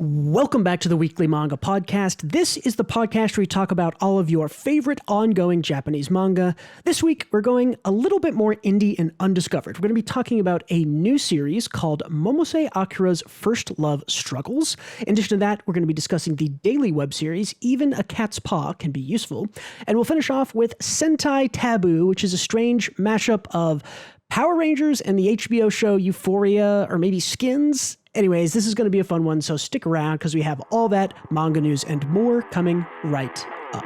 Welcome back to the Weekly Manga Podcast. This is the podcast where we talk about all of your favorite ongoing Japanese manga. This week, we're going a little bit more indie and undiscovered. We're going to be talking about a new series called Momose Akira's First Love Struggles. In addition to that, we're going to be discussing the daily web series, Even a Cat's Paw Can Be Useful. And we'll finish off with Sentai Taboo, which is a strange mashup of Power Rangers and the HBO show Euphoria, or maybe Skins. Anyways, this is going to be a fun one, so stick around because we have all that manga news and more coming right up.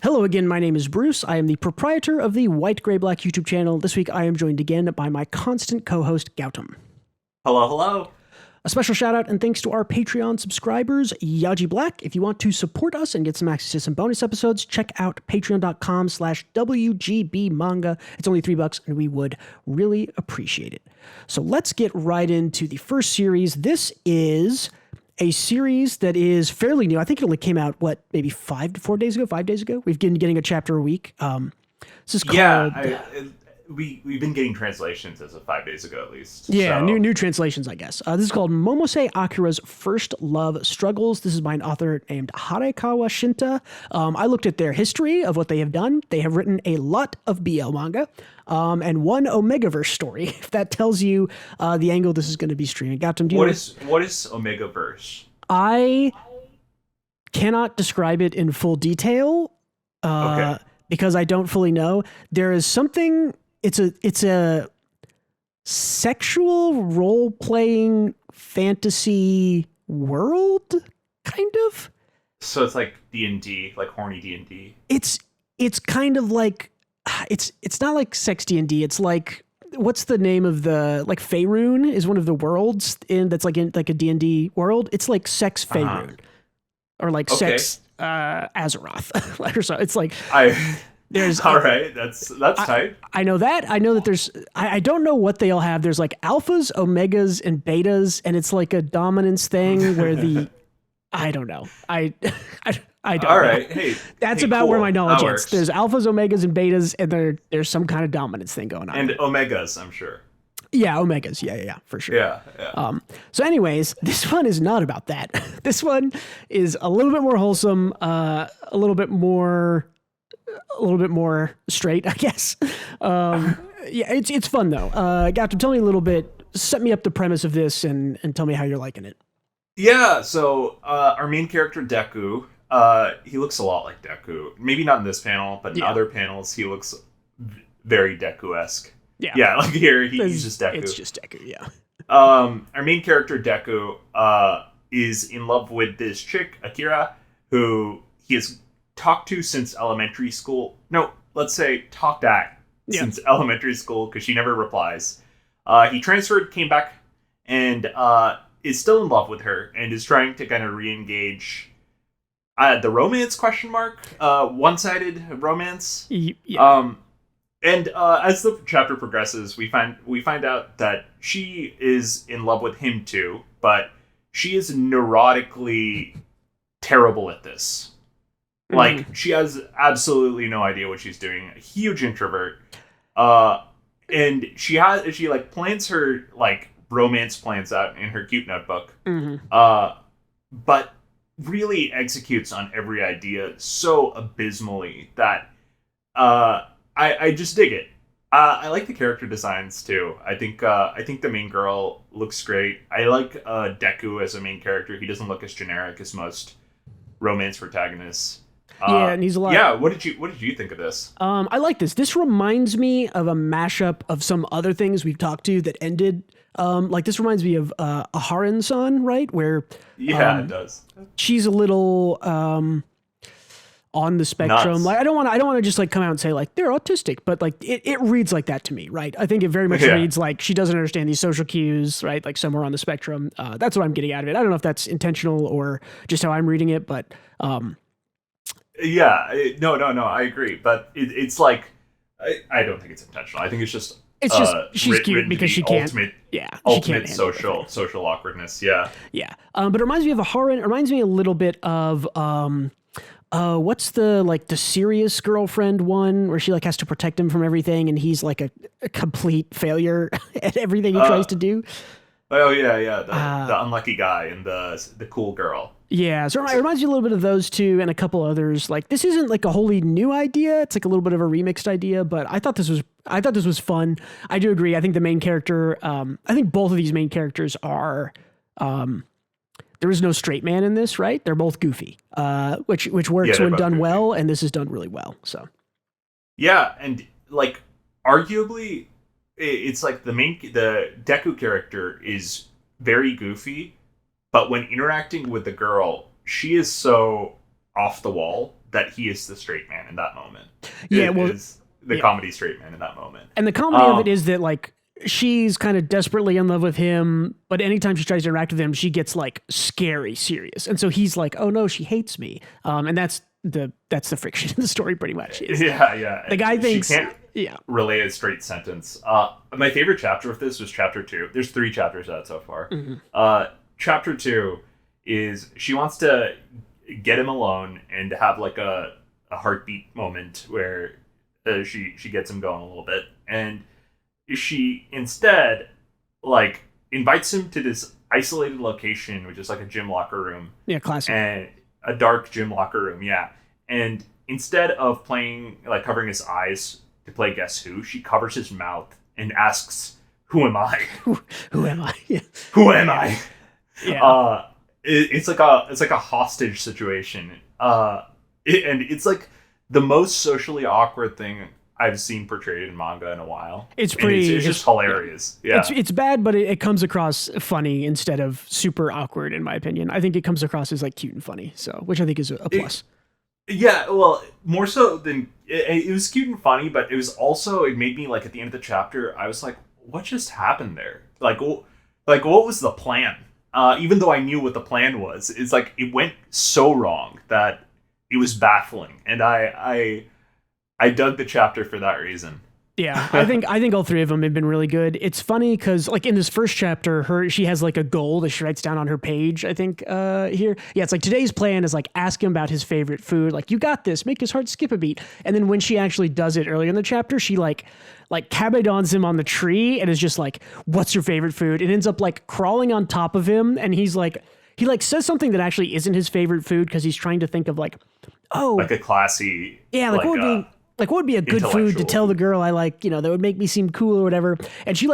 Hello again, my name is Bruce. I am the proprietor of the White Gray Black YouTube channel. This week I am joined again by my constant co-host, Gautam. Hello, hello. A special shout out and thanks to our Patreon subscribers, Yaji Black. If you want to support us and get some access to some bonus episodes, check out patreon.com/WGB manga. It's only $3 and we would really appreciate it. So let's get right into the first series. This is a series that is fairly new. I think it only came out, maybe 5 days ago? We've been getting a chapter a week. This is called... We've been getting translations as of 5 days ago, at least. Yeah, so. new translations, I guess. This is called Momose Akira's First Love Struggles. This is by an author named Harekawa Shinta. I looked at their history of what they have done. They have written a lot of BL manga, and one Omegaverse story. If that tells you the angle this is going to be streaming. Gautam, what is Omegaverse? I cannot describe it in full detail because I don't fully know. There is something... It's a sexual role-playing fantasy world, kind of. So it's like D&D, like horny D&D. It's kind of like it's not like sex D&D. It's like, what's the name of the, like, Faerun is one of the worlds that's like in like a D&D world. It's like sex Faerun or like sex Azeroth. Like, or so it's like there's all right. That's tight. I know that. I know that there's. I don't know what they all have. There's like alphas, omegas, and betas, and it's like a dominance thing where the. I don't know. I don't. All right. Know. Hey, that's hey, about cool. where my knowledge that is. There's alphas, omegas, and betas, and there's some kind of dominance thing going on. And omegas, I'm sure. Yeah, omegas. Yeah, for sure. Yeah. So anyways, this one is not about that. This one is a little bit more wholesome, a little bit more straight, I guess. Yeah, it's fun though. Gautam, tell me a little bit, set me up the premise of this and tell me how you're liking it. Yeah, so our main character, Deku, he looks a lot like Deku. Maybe not in this panel, but in other panels, he looks very Deku-esque. Yeah, like here, he's just Deku. It's just Deku, yeah. Our main character, Deku, is in love with this chick, Akira, who he has talked to since elementary school. No, let's say talked at since elementary school, because she never replies. He transferred, came back, and is still in love with her, and is trying to kind of re-engage the romance, ? One-sided romance. Yeah. And as the chapter progresses, we find out that she is in love with him too, but she is neurotically terrible at this. Like, she has absolutely no idea what she's doing. A huge introvert. And she plans her, like, romance plans out in her cute notebook. But really executes on every idea so abysmally that I just dig it. I like the character designs too. I think the main girl looks great. I like Deku as a main character. He doesn't look as generic as most romance protagonists. And he's a lot. Yeah, what did you think of this? I like this. This reminds me of a mashup of some other things we've talked to that ended. Like, this reminds me of Aharon-san, right? Where it does. She's a little on the spectrum. Nuts. Like, I don't want to just like come out and say like they're autistic, but like it reads like that to me, right? I think it very much reads like she doesn't understand these social cues, right? Like somewhere on the spectrum. That's what I'm getting out of it. I don't know if that's intentional or just how I'm reading it, but no, I agree. But it's like I don't think it's intentional. I think it's just It's just she's cute written to because be she can't. ultimate, Yeah, she ultimate can't handle social awkwardness. Yeah. Yeah, but it reminds me of a horror. It reminds me a little bit of what's the serious girlfriend one where she like has to protect him from everything, and he's like a complete failure at everything he tries to do. Oh yeah. The unlucky guy and the cool girl. Yeah, so it reminds you a little bit of those two and a couple others. Like this isn't like a wholly new idea; it's like a little bit of a remixed idea. But I thought this was fun. I do agree. I think the main character. I think both of these main characters are. There is no straight man in this, right? They're both goofy, which works when done goofy. Well, and this is done really well. So. Yeah, and like arguably, it's like the Deku character is very goofy. But when interacting with the girl, she is so off the wall that he is the straight man in that moment. Yeah, is the comedy straight man in that moment. And the comedy of it is that like she's kind of desperately in love with him, but anytime she tries to interact with him, she gets like scary serious. And so he's like, "Oh no, she hates me." And that's the friction in the story pretty much. Yeah. The guy thinks she can't relay a straight sentence. My favorite chapter of this was chapter 2. There's 3 chapters out so far. Mm-hmm. Chapter 2 is she wants to get him alone and have like a heartbeat moment where she gets him going a little bit, and she instead like invites him to this isolated location, which is like a gym locker room. Yeah, classic. And a dark gym locker room, yeah. And instead of playing like covering his eyes to play Guess Who, she covers his mouth and asks, "Who am I? Who am I? Yeah. Who am I?" Yeah. It's like a hostage situation. And it's like the most socially awkward thing I've seen portrayed in manga in a while. It's just hilarious. Yeah. It's bad, but it comes across funny instead of super awkward, in my opinion. I think it comes across as like cute and funny, so which I think is a plus. Yeah, well, more so than it was cute and funny, but it was also it made me like at the end of the chapter, I was like, what just happened there? Like what was the plan? Even though I knew what the plan was, it's like it went so wrong that it was baffling, and I dug the chapter for that reason. Yeah, I think all 3 of them have been really good. It's funny because like in this first chapter, she has like a goal that she writes down on her page. I think here, yeah, it's like today's plan is like ask him about his favorite food. Like you got this, make his heart skip a beat. And then when she actually does it earlier in the chapter, she like kabedons him on the tree and is just like, "What's your favorite food?" And ends up like crawling on top of him, and he says something that actually isn't his favorite food because he's trying to think of like, like a classy, what would be a good food to tell the girl I like, that would make me seem cool or whatever. And she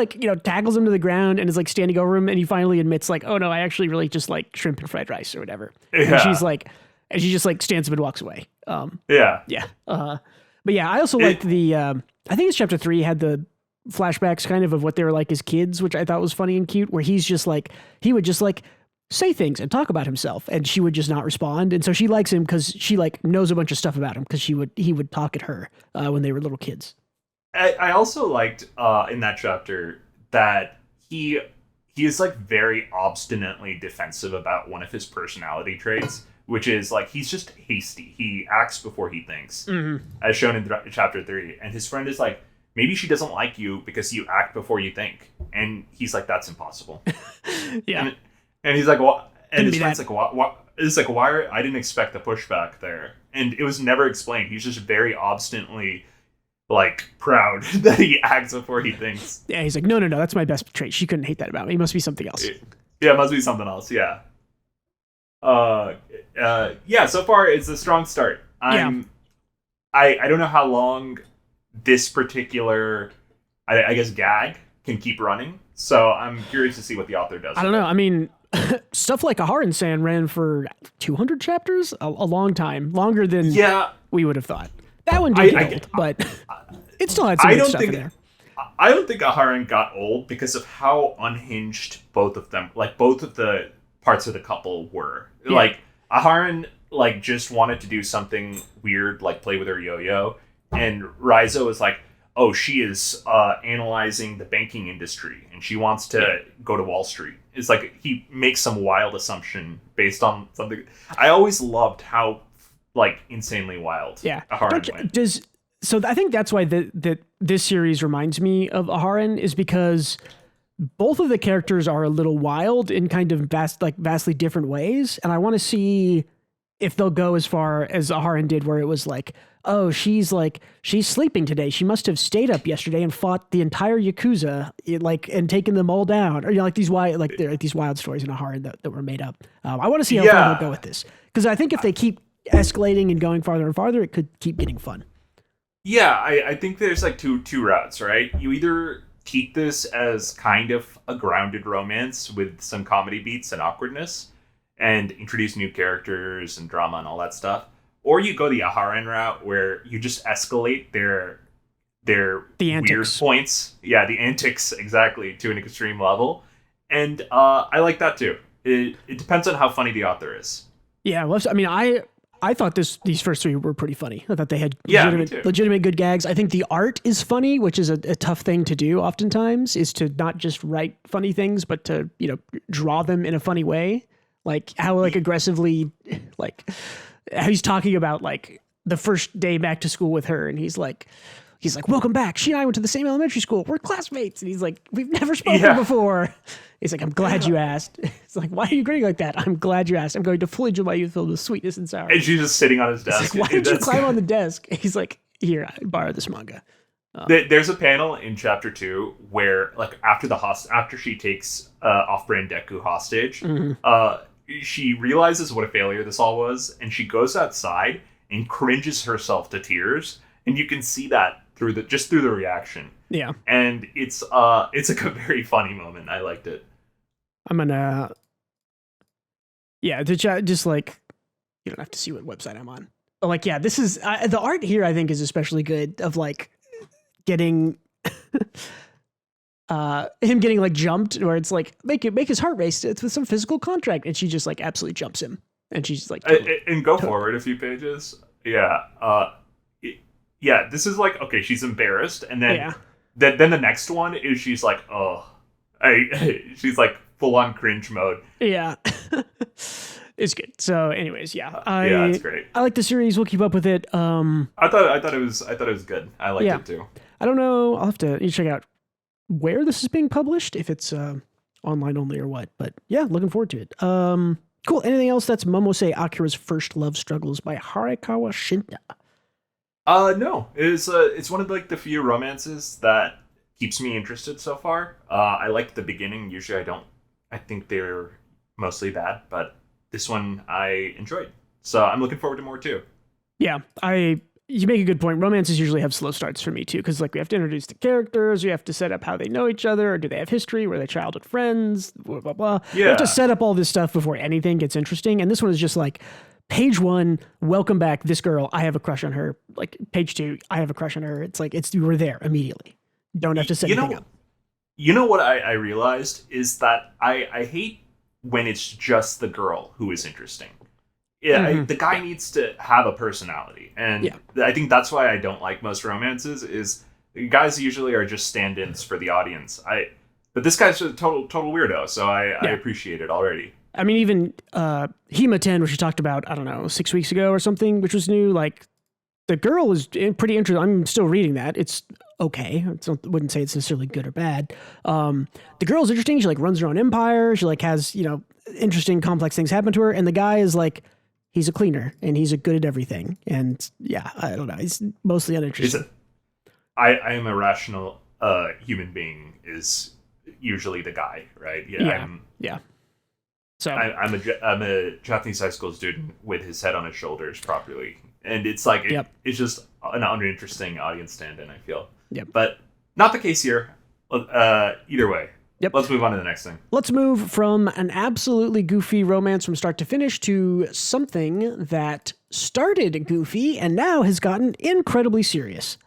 tackles him to the ground and is like standing over him, and he finally admits like, "Oh no, I actually really just like shrimp and fried rice or whatever." Yeah. And she just like stands up and walks away. Yeah. But yeah, I also liked I think it's chapter 3 had the flashbacks kind of what they were like as kids, which I thought was funny and cute, where he would just like say things and talk about himself, and she would just not respond. And so she likes him because she like knows a bunch of stuff about him because he would talk at her when they were little kids. I also liked in that chapter that he is like very obstinately defensive about one of his personality traits, which is like he's just hasty. He acts before he thinks, as shown in chapter 3. And his friend is like, "Maybe she doesn't like you because you act before you think." And he's like, "That's impossible." Yeah. And he's like, "What?" And his friend's like, "What?" It's like, "Why? I didn't expect the pushback there." And it was never explained. He's just very obstinately like proud that he acts before he thinks. Yeah, he's like, no, that's my best trait. She couldn't hate that about me. It must be something else. Yeah, it must be something else. Yeah. Yeah. So far, it's a strong start. I don't know how long this particular, I guess, gag can keep running. So I'm curious to see what the author does. I don't know. I mean, stuff like Aharen-san ran for 200 chapters, a long time, longer than we would have thought. That one did get old, but it still had some good stuff in there. I don't think Aharen got old because of how unhinged both of them, like both of the parts of the couple were. Yeah. Like Aharen, like just wanted to do something weird, like play with her yo-yo, and Raizo is like, oh, she is analyzing the banking industry and she wants to go to Wall Street. It's like he makes some wild assumption based on something. I always loved how like insanely wild Aharen went. So I think that's why that this series reminds me of Aharen is because both of the characters are a little wild in kind of vastly different ways. And I want to see if they'll go as far as Aharen did, where it was like, oh, she's sleeping today. She must have stayed up yesterday and fought the entire Yakuza, and taken them all down. Or, these wild stories in Aharen that were made up. I want to see how far they'll go with this. Because I think if they keep escalating and going farther and farther, it could keep getting fun. Yeah, I think there's like two routes, right? You either keep this as kind of a grounded romance with some comedy beats and awkwardness and introduce new characters and drama and all that stuff. Or you go the Aharen route where you just escalate their weird points. Yeah, the antics, exactly, to an extreme level. And I like that too. It depends on how funny the author is. Yeah, well, I mean, I thought these first three were pretty funny. I thought they had legitimate good gags. I think the art is funny, which is a tough thing to do oftentimes, is to not just write funny things, but to, draw them in a funny way. Like how aggressively, how he's talking about the first day back to school with her. And he's like, welcome back. She and I went to the same elementary school. We're classmates. And he's like, we've never spoken before. He's like, I'm glad you asked. It's like, why are you grinning like that? I'm glad you asked. I'm going to fully enjoy my youth filled with sweetness and sour. And she's just sitting on his desk. Like, why did you climb on the desk? He's like, here, I borrowed this manga. There's a panel in chapter 2 where, after she takes off-brand Deku hostage, she realizes what a failure this all was, and she goes outside and cringes herself to tears, and you can see that through the reaction. Yeah, and it's like a very funny moment. I liked it. I'm gonna, the chat, just you don't have to see what website I'm on. But this is the art here. I think is especially good of getting him getting jumped, where it's make his heart race. It's with some physical contract, and she just absolutely jumps him, and she's and go forward a few pages. Yeah, this is okay. She's embarrassed, and then then the next one is she's like, oh, she's full on cringe mode. Yeah. It's good. So, anyways, it's great. I like the series. We'll keep up with it. I thought it was good. I liked it too. I don't know. I'll have to check out where this is being published, if it's online only or what. But yeah, looking forward to it. Cool. Anything else? That's Momose Akira's First Love Struggles by Harekawa Shinta. No. It's one of the few romances that keeps me interested so far. I like the beginning. Usually I think they're mostly bad, but this one I enjoyed. So I'm looking forward to more too. Yeah, you make a good point. Romances usually have slow starts for me too, because we have to introduce the characters, we have to set up how they know each other, or do they have history, were they childhood friends, blah, blah, blah. Yeah. You have to set up all this stuff before anything gets interesting, and this one is just page 1, welcome back, this girl, I have a crush on her. Page 2, I have a crush on her. It's you were there immediately. Don't have to set anything up. You know what I realized is that I hate when it's just the girl who is interesting. Yeah, the guy needs to have a personality, and I think that's why I don't like most romances. Is guys usually are just stand-ins for the audience. But this guy's a total weirdo, so I appreciate it already. I mean, even Hema 10, which we talked about, I don't know, 6 weeks ago or something, which was new. The girl is pretty interesting. I'm still reading that. It's okay. I wouldn't say it's necessarily good or bad. The girl's interesting. She runs her own empire. She has interesting, complex things happen to her, and the guy is he's a cleaner, and he's good at everything. And I don't know. He's mostly uninteresting. I am a rational human being is usually the guy, right? Yeah. So I'm a Japanese high school student with his head on his shoulders properly, and it's it's just an uninteresting audience stand-in, I feel. Yep. But not the case here. Either way. Yep. Let's move on to the next thing. Let's move from an absolutely goofy romance from start to finish to something that started goofy and now has gotten incredibly serious.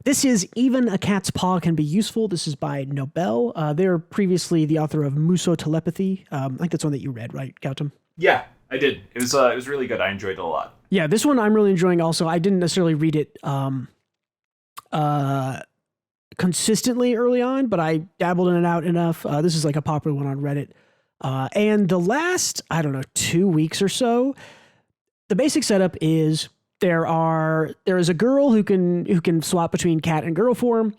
This is Even a Cat's Paw Can Be Useful. This is by Nobel. They're previously the author of Muso Telepathy. I think that's one that you read, right, Gautam? Yeah, I did. It was really good. I enjoyed it a lot. Yeah, this one I'm really enjoying also. I didn't necessarily read it consistently early on, but I dabbled in and out enough. This is a popular one on Reddit. And the last, 2 weeks or so, the basic setup is There is a girl who can swap between cat and girl form.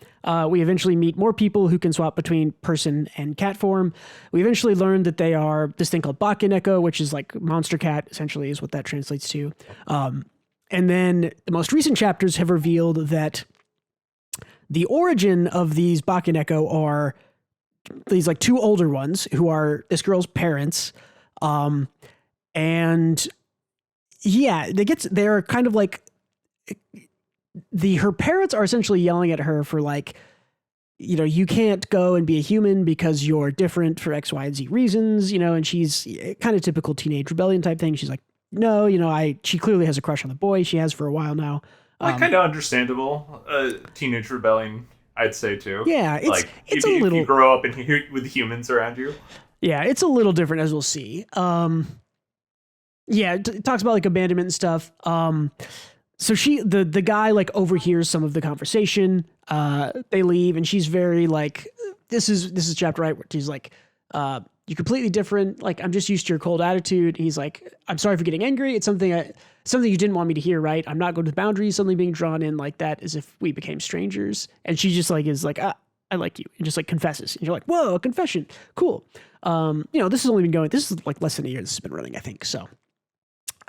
We eventually meet more people who can swap between person and cat form. We eventually learn that they are this thing called Bakeneko, which is like monster cat, essentially is what that translates to. And then the most recent chapters have revealed that the origin of these Bakeneko are these like two older ones who are this girl's parents. And yeah, they're kind of like her parents are essentially yelling at her for like, you know, you can't go and be a human because you're different for X, Y, and Z reasons, you know, and she's kind of typical teenage rebellion type thing. She's like, no, you know, she clearly has a crush on the boy. She has for a while now. Kind of understandable. Teenage rebellion, I'd say too. Yeah, it's if a little. If you grow up with humans around you. Yeah, it's a little different, as we'll see. Yeah, it talks about like abandonment and stuff. So the guy like overhears some of the conversation. They leave, and she's very like, this is chapter right where she's like, you're completely different. Like, I'm just used to your cold attitude. He's like, I'm sorry for getting angry. It's something you didn't want me to hear, right? I'm not going to the boundaries. Suddenly being drawn in like that as if we became strangers. And she just like is like, I like you, and just like confesses. And you're like, whoa, a confession, cool. You know, this is like less than a year. This has been running, I think. So.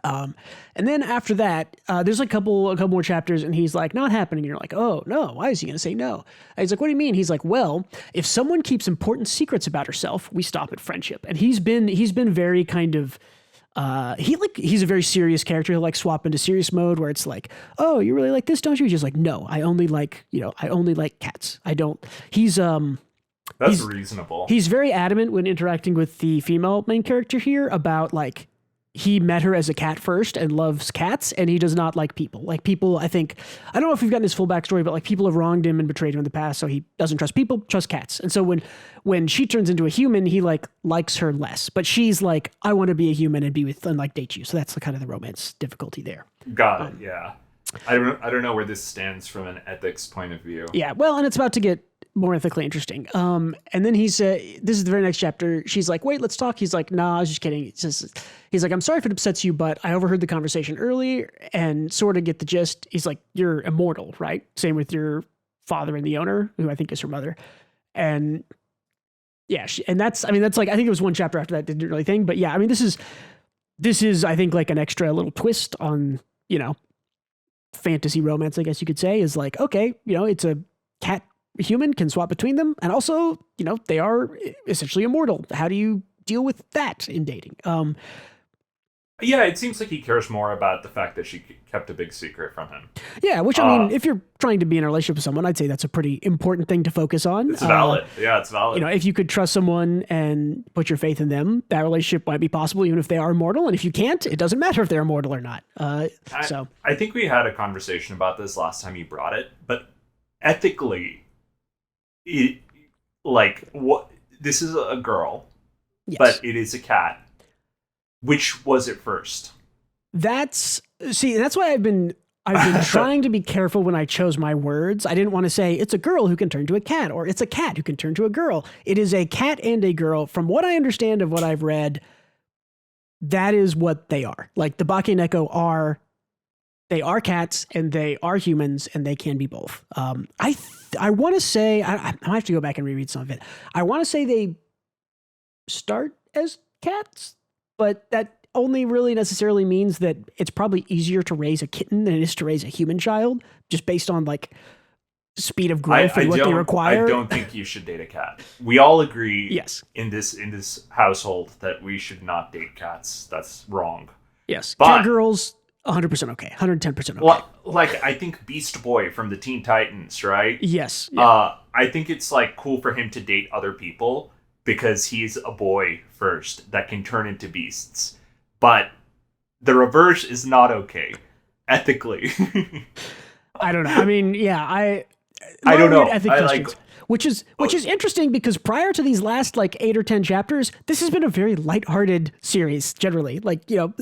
And then after that, there's like a couple more chapters, and he's like, not happening. You're like, oh no, why is he going to say no? And he's like, what do you mean? He's like, well, if someone keeps important secrets about herself, we stop at friendship. And he's been very kind of, he's a very serious character. He'll like swap into serious mode where it's like, oh, you really like this, don't you? He's just like, no, I only like cats. I don't, that's reasonable. He's very adamant when interacting with the female main character here about like, he met her as a cat first and loves cats, and he does not like people. Like people, I don't know if we've gotten his full backstory, but like people have wronged him and betrayed him in the past, so he doesn't trust people, trusts cats. And so when she turns into a human, he like likes her less. But she's like, I want to be a human and be with and like date you. So that's the kind of the romance difficulty there. Got it. Yeah. I don't know where this stands from an ethics point of view. Yeah, well, and it's about to get more ethically interesting. And then this is the very next chapter. She's like, wait, let's talk. He's like, nah, I was just kidding. He's like, I'm sorry if it upsets you, but I overheard the conversation earlier and sort of get the gist. He's like, you're immortal, right? Same with your father and the owner, who I think is her mother. And yeah, that's like, I think it was one chapter after that didn't really thing, but yeah, I mean, this is, I think like an extra little twist on, you know, fantasy romance, I guess you could say, is like, okay, you know, it's a cat human can swap between them, and also, you know, they are essentially immortal. How do you deal with that in dating? Yeah, it seems like he cares more about the fact that she kept a big secret from him. Yeah, which I mean, if you're trying to be in a relationship with someone, I'd say that's a pretty important thing to focus on. It's valid. Yeah, it's valid. You know, if you could trust someone and put your faith in them, that relationship might be possible even if they are immortal. And if you can't, it doesn't matter if they're immortal or not. I think we had a conversation about this last time you brought it, but ethically, this is a girl, yes, but it is a cat. Which was it first? That's why I've been trying to be careful when I chose my words. I didn't want to say it's a girl who can turn to a cat, or it's a cat who can turn to a girl. It is a cat and a girl. From what I understand of what I've read, that is what they are. Like the Bakeneko they are cats and they are humans, and they can be both. I want to say, I might have to go back and reread some of it. I want to say they start as cats, but that only really necessarily means that it's probably easier to raise a kitten than it is to raise a human child, just based on like speed of growth and what they require. I don't think you should date a cat. We all agree, yes, in this household that we should not date cats. That's wrong. Yes, but cat girls, 100% okay, 110% okay. Well, like I think Beast Boy from the Teen Titans, right? Yes. Yeah. I think it's like cool for him to date other people because he's a boy first that can turn into beasts. But the reverse is not okay, ethically. I don't know. I mean, yeah, I don't know. Which is interesting because prior to these last like 8 or 10 chapters, this has been a very lighthearted series generally. Like, you know,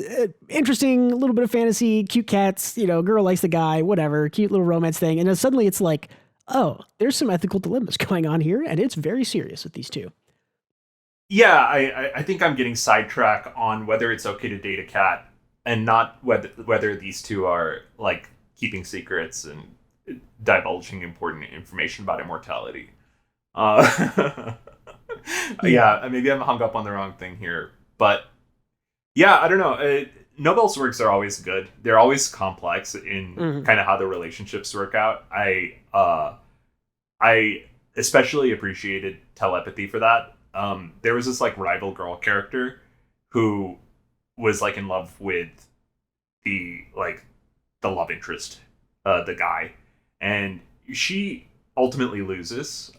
interesting, a little bit of fantasy, cute cats, you know, girl likes the guy, whatever, cute little romance thing. And then suddenly it's like, oh, there's some ethical dilemmas going on here, and it's very serious with these two. Yeah, I think I'm getting sidetracked on whether it's okay to date a cat and not whether these two are like keeping secrets and divulging important information about immortality. Yeah, maybe I'm hung up on the wrong thing here, but yeah, I don't know. Nobel's works are always good. They're always complex in kind of how the relationships work out. I especially appreciated telepathy for that. There was this like rival girl character who was like in love with the love interest, the guy, and she ultimately loses.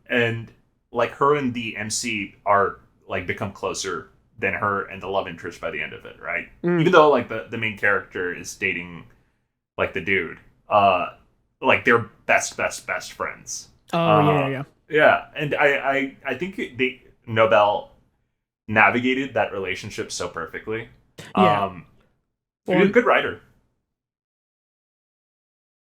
And like her and the MC are like become closer than her and the love interest by the end of it, right? Even though like the main character is dating like the dude, like they're best friends. Yeah, and I think Nobel navigated that relationship so perfectly. Good writer.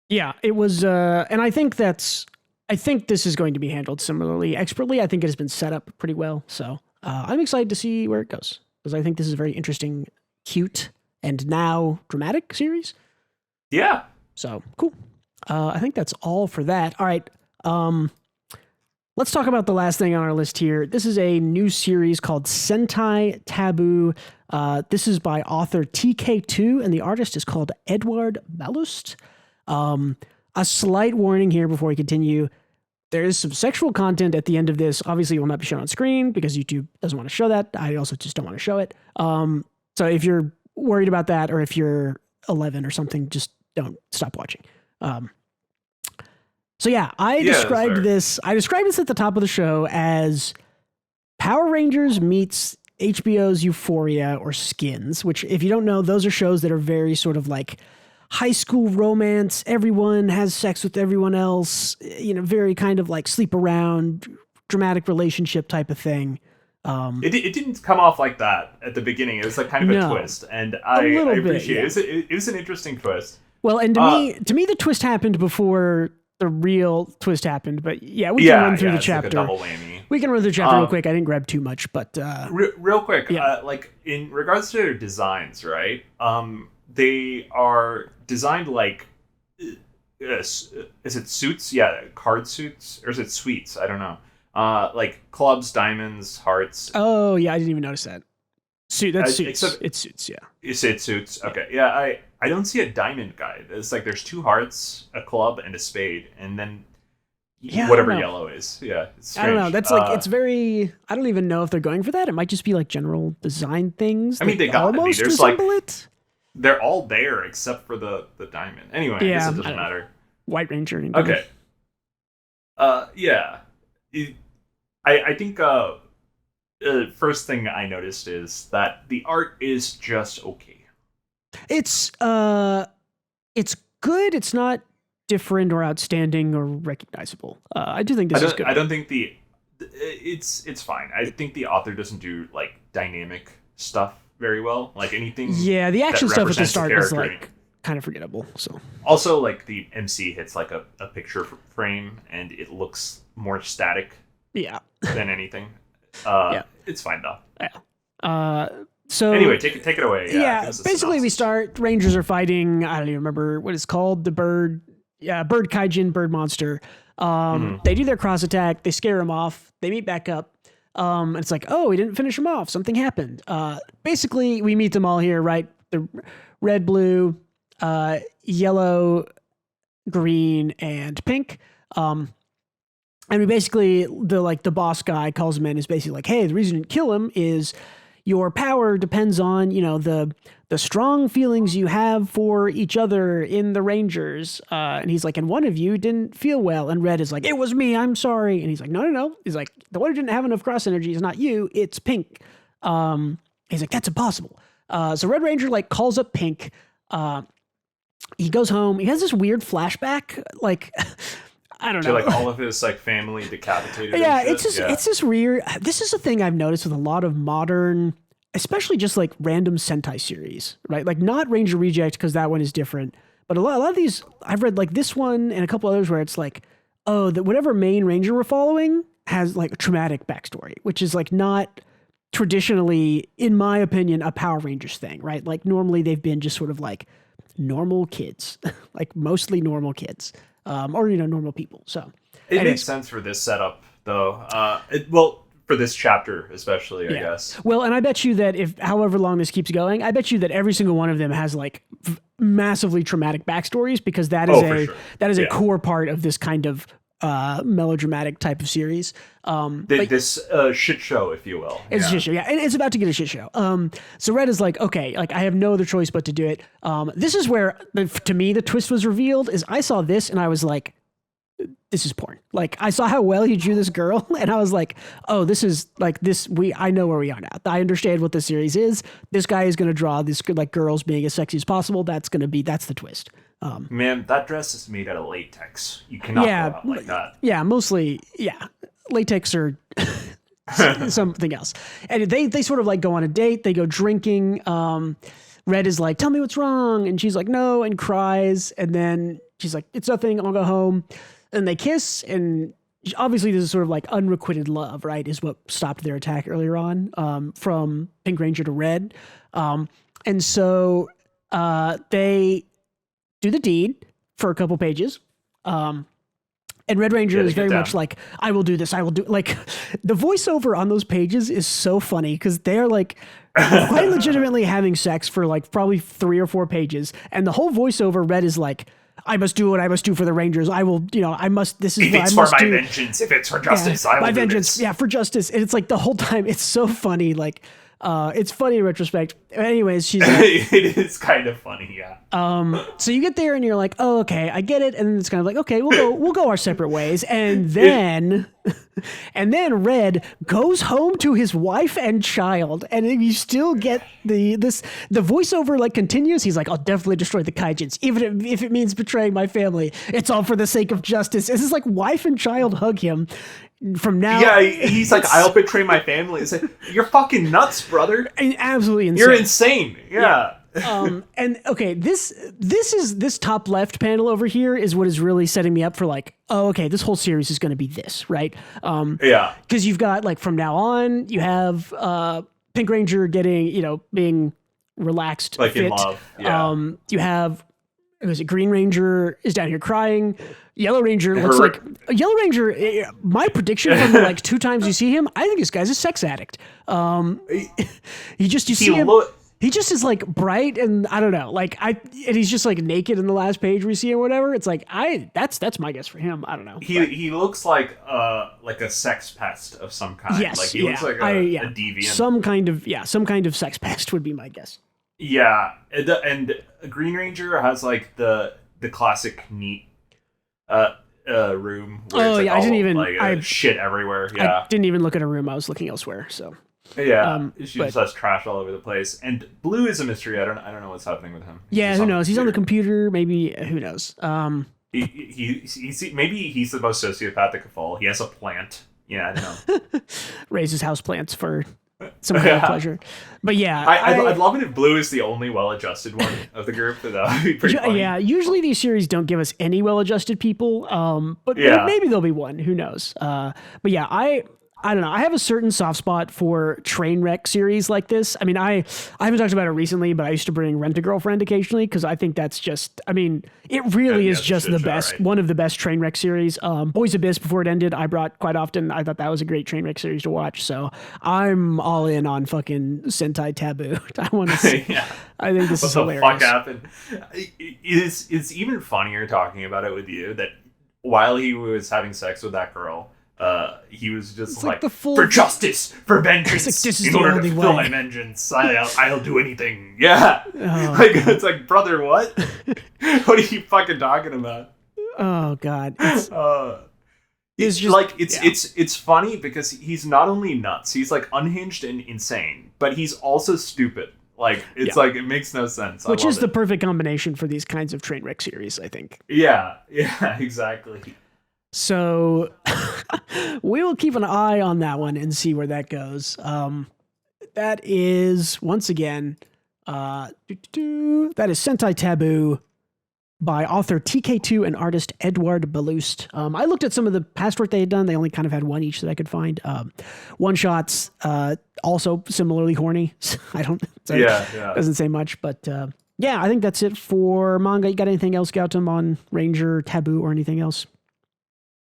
Yeah, it was, and I think this is going to be handled similarly expertly. I think it has been set up pretty well, so I'm excited to see where it goes, because I think this is a very interesting, cute, and now dramatic series. Yeah. So, cool. I think that's all for that. All right, let's talk about the last thing on our list here. This is a new series called Sentai Taboo. This is by author TK2, and the artist is called Eduard Balust. A slight warning here before we continue. There is some sexual content at the end of this. Obviously, it will not be shown on screen because YouTube doesn't want to show that. I also just don't want to show it. So if you're worried about that, or if you're 11 or something, just don't stop watching. So yeah, I described this at the top of the show as Power Rangers meets HBO's Euphoria or Skins, which, if you don't know, those are shows that are very sort of like high school romance. Everyone has sex with everyone else, very kind of like sleep around, dramatic relationship type of thing. It didn't come off like that at the beginning. It was like kind of a twist, and I appreciate it. It was an interesting twist. Well, and to me, the twist happened before the real twist happened. But yeah, we can run through the chapter. Like a double whammy. We can run through the chapter real quick. I didn't grab too much, but real quick, like in regards to their designs, right? They are designed like, is it suits? Yeah, card suits, or is it suites? I don't know. Like clubs, diamonds, hearts. Oh yeah, I didn't even notice that. That's suits. It's suits. Yeah. You say it's suits. Okay. Yeah, I don't see a diamond guide. It's like there's 2 hearts, a club, and a spade, and then whatever yellow is. Yeah, it's strange. I don't know. That's like, it's very. I don't even know if they're going for that. It might just be like general design things. I mean, they got almost there's resemble like it. They're all there except for the diamond. Anyway, I guess it doesn't matter. White Ranger. Okay. Yeah. I think first thing I noticed is that the art is just okay. It's good. It's not different or outstanding or recognizable. I do think this is good. I don't think it's fine. I think the author doesn't do like dynamic stuff very well. Like anything. Yeah, the action stuff at the start is like kind of forgettable. So also like the MC hits like a picture frame and it looks more static. Yeah. Than anything. It's fine though. Yeah. So anyway, take it away. Yeah. Basically, we start. Rangers are fighting. I don't even remember what it's called. The bird. Yeah, bird kaijin, bird monster. They do their cross attack. They scare him off. They meet back up. And it's like, oh, we didn't finish him off. Something happened. Basically, we meet them all here, right? The red, blue, yellow, green, and pink. And we basically, the boss guy calls him in, is basically like, hey, the reason you didn't kill him is your power depends on, the strong feelings you have for each other in the Rangers. And he's like, and one of you didn't feel well. And Red is like, it was me, I'm sorry. And he's like, no. He's like, the one who didn't have enough cross energy is not you, it's Pink. He's like, that's impossible. So Red Ranger calls up Pink. He goes home. He has this weird flashback, I don't know. All of his family decapitated. Yeah, it's this weird. This is a thing I've noticed with a lot of modern, especially just random Sentai series, right? Not Ranger Reject because that one is different, but a lot of these I've read this one and a couple others where it's whatever main Ranger we're following has a traumatic backstory, which is not traditionally, in my opinion, a Power Rangers thing, right? Like normally they've been just sort of like normal kids, like mostly normal kids, or normal people. So it makes sense for this setup, though. For this chapter especially, I guess. Well, and I bet you that if however long this keeps going, I bet you that every single one of them has like massively traumatic backstories, because that is a core part of this kind of melodramatic type of series. This shit show, if you will. It's a shit show, and it's about to get a shit show. So Red is like, okay, like I have no other choice but to do it. This is where, to me, the twist was revealed. Is I saw this and I was like, this is porn. Like I saw how well he drew this girl, and I was like, oh, this is like this. I know where we are now. I understand what this series is. This guy is going to draw this like girls being as sexy as possible. That's the twist. Man, that dress is made out of latex. You cannot go out like that. Yeah, mostly, latex or something else. And they sort of like go on a date. They go drinking. Red is like, tell me what's wrong. And she's like, no, and cries. And then she's like, it's nothing. I'll go home. And they kiss. And obviously this is sort of like unrequited love, right? Is what stopped their attack earlier on, from Pink Ranger to Red. And so they do the deed for a couple pages. And Red Ranger is very much like, I will do this. I will do, like, the voiceover on those pages is so funny because they're like quite legitimately having sex for like probably 3 or 4 pages. And the whole voiceover, Red is like, I must do what I must do for the Rangers. I will, I must, this is what I must do. If it's for my vengeance, if it's for justice, I will do vengeance. Yeah, for justice. And it's like the whole time, it's so funny. Like, it's funny in retrospect. Anyways, she's like, it is kind of funny, yeah. So you get there and you're like, oh, okay, I get it. And then it's kind of like, okay, we'll go our separate ways. And then Red goes home to his wife and child, and you still get the voiceover like continues. He's like, I'll definitely destroy the Kaijins, even if it means betraying my family. It's all for the sake of justice. This is like wife and child hug him. From now, yeah, he's like, I'll betray my family. It's like, you're fucking nuts, brother. Absolutely insane. You're insane. Yeah. And okay, this top left panel over here is what is really setting me up for like, oh, okay, this whole series is going to be this, right? Yeah. Because you've got like from now on, you have Pink Ranger getting, being relaxed, like fit. In love. Yeah. You have, Green Ranger is down here crying. Yellow Ranger looks like Yellow Ranger. My prediction from the like 2 times you see him, I think this guy's a sex addict. He just is like bright, and I don't know, like and he's just like naked in the last page we see or whatever. It's like that's my guess for him. I don't know. He looks like a sex pest of some kind. Yes, like he looks like a deviant. Some kind of sex pest would be my guess. Yeah, and Green Ranger has like the classic neat room. Where I didn't even shit everywhere. Yeah, I didn't even look at a room. I was looking elsewhere. So yeah, she just has trash all over the place. And Blue is a mystery. I don't know what's happening with him. Yeah, who knows? He's on the computer. Maybe who knows? Maybe he's the most sociopathic of all. He has a plant. Yeah, I don't know. Raises houseplants for some kind of pleasure. But yeah, I'd love it if Blue is the only well-adjusted one of the group. That would be pretty funny. Yeah, usually these series don't give us any well-adjusted people, but maybe there'll be one. Who knows? But yeah, I don't know. I have a certain soft spot for train wreck series like this. I mean, I haven't talked about it recently, but I used to bring Rent-A-Girlfriend occasionally because I think that's just, I mean, it really is just the best, one of the best train wreck series. Boys Abyss, before it ended, I brought quite often. I thought that was a great train wreck series to watch. So I'm all in on fucking Sentai Taboo. I want to see. Yeah. I think this is hilarious. What the fuck happened? It's even funnier talking about it with you that while he was having sex with that girl, he was just like for justice, for vengeance. Like, this is in the order only to fulfill way. my vengeance, I'll do anything. Yeah. It's like, brother, what? What are you fucking talking about? Oh God. It's just like it's funny because he's not only nuts, he's like unhinged and insane, but he's also stupid. Like it's like it makes no sense. Which is the perfect combination for these kinds of train wreck series, I think. Yeah, exactly. So we will keep an eye on that one and see where that goes. That is, once again, that is Sentai Taboo, by author TK2 and artist Eduard Balust. I looked at some of the past work they had done. They only kind of had one each that I could find. One shots, also similarly horny. I don't. So doesn't say much, but yeah, I think that's it for manga. You got anything else, Gautam, on Ranger, Taboo, or anything else?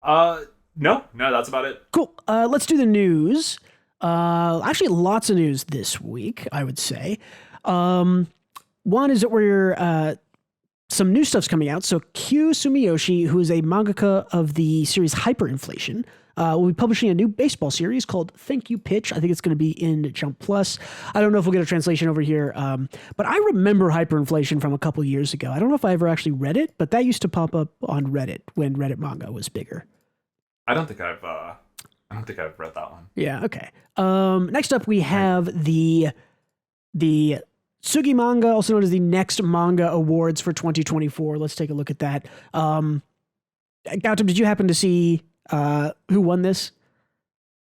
No, that's about it. Cool. Let's do the news. Actually, lots of news this week, I would say. One is that we're some new stuff's coming out. So Kyu Sumiyoshi, who is a mangaka of the series Hyperinflation, will be publishing a new baseball series called Thank You Pitch. I think it's going to be in Jump Plus. I don't know if we'll get a translation over here, but I remember Hyperinflation from a couple years ago. I don't know if I ever actually read it, but that used to pop up on Reddit when Reddit manga was bigger. I don't think I've read that one. Yeah. Okay. Next up, we have the Sugi Manga, also known as the Next Manga Awards for 2024. Let's take a look at that. Gautam, did you happen to see who won this?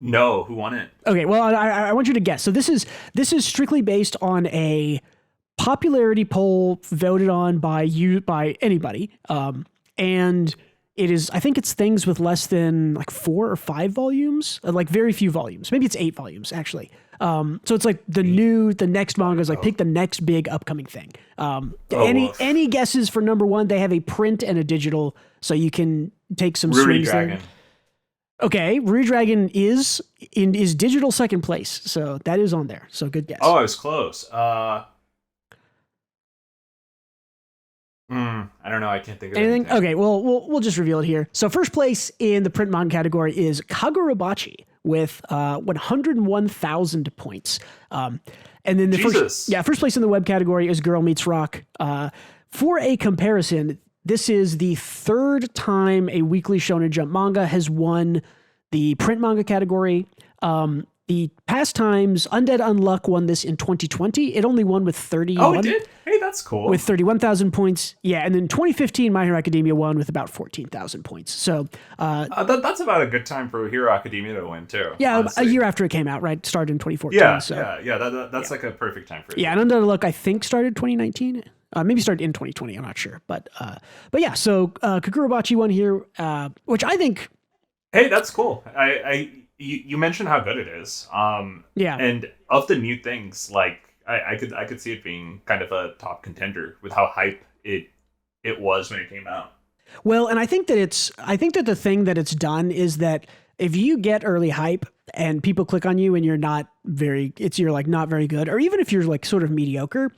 No, who won it? Okay, well, I want you to guess. So this is strictly based on a popularity poll voted on by anybody, and it is, I think it's things with less than like 4 or 5 volumes, like very few volumes. Maybe it's 8 volumes actually. So it's like the next manga is like pick the next big upcoming thing. Any guesses for number one? They have a print and a digital, so you can take some swings there. Okay, Ruri Dragon is digital second place, so that is on there. So good guess. Oh, I was close. I don't know. I can't think of anything. Okay, well, we'll just reveal it here. So first place in the print manga category is Kagurabachi with 101,000 points. And then the first place in the web category is Girl Meets Rock. For a comparison, this is the third time a Weekly Shonen Jump manga has won the print manga category. The past times, Undead Unluck won this in 2020. It only won with 31. Oh, it did? Hey, that's cool. With 31,000 points. Yeah, and then 2015, My Hero Academia won with about 14,000 points. So that's about a good time for Hero Academia to win, too. Yeah, honestly. A year after it came out, right? Started in 2014. That's like a perfect time for it. Yeah, and Undead Unluck, I think, started 2019. Maybe started in 2020. I'm not sure. But yeah, so Kagurabachi won here, which I think... Hey, that's cool. You mentioned how good it is. And of the new things, like I could see it being kind of a top contender with how hype it was when it came out. Well, and I think that the thing that it's done is that if you get early hype and people click on you and you're not very good, or even if you're like sort of mediocre,